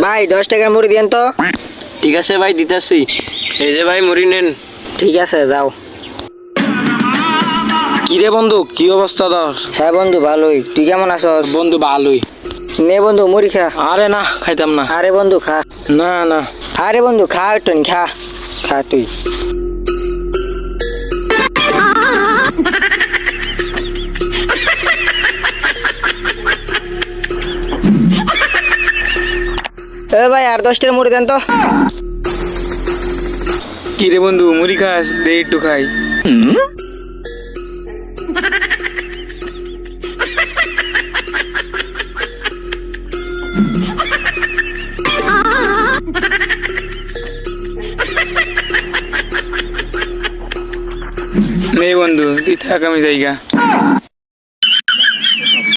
ভাই 10 টাকার মুড়ি দেন তো। ঠিক আছে ভাই, দিতেছি। এই যে ভাই মুড়ি নেন। ঠিক আছে যাও। কি রে বন্ধু, কি অবস্থা তোর? হ্যাঁ বন্ধু ভালোই, তুই কেমন আছস? বন্ধু ভালোই। নে বন্ধু মুড়ি খা। আরে না, খাইতাম না। আরে বন্ধু খা। না না। আরে বন্ধু খা একটু, খা খা তুই। এ ভাই আর 10 টাকার মুড়ি দেন তো। কি রে বন্ধু, মুড়ি খাস? দে একটু খাই। নে বন্ধু, তুই থাক, আমি জায়গা।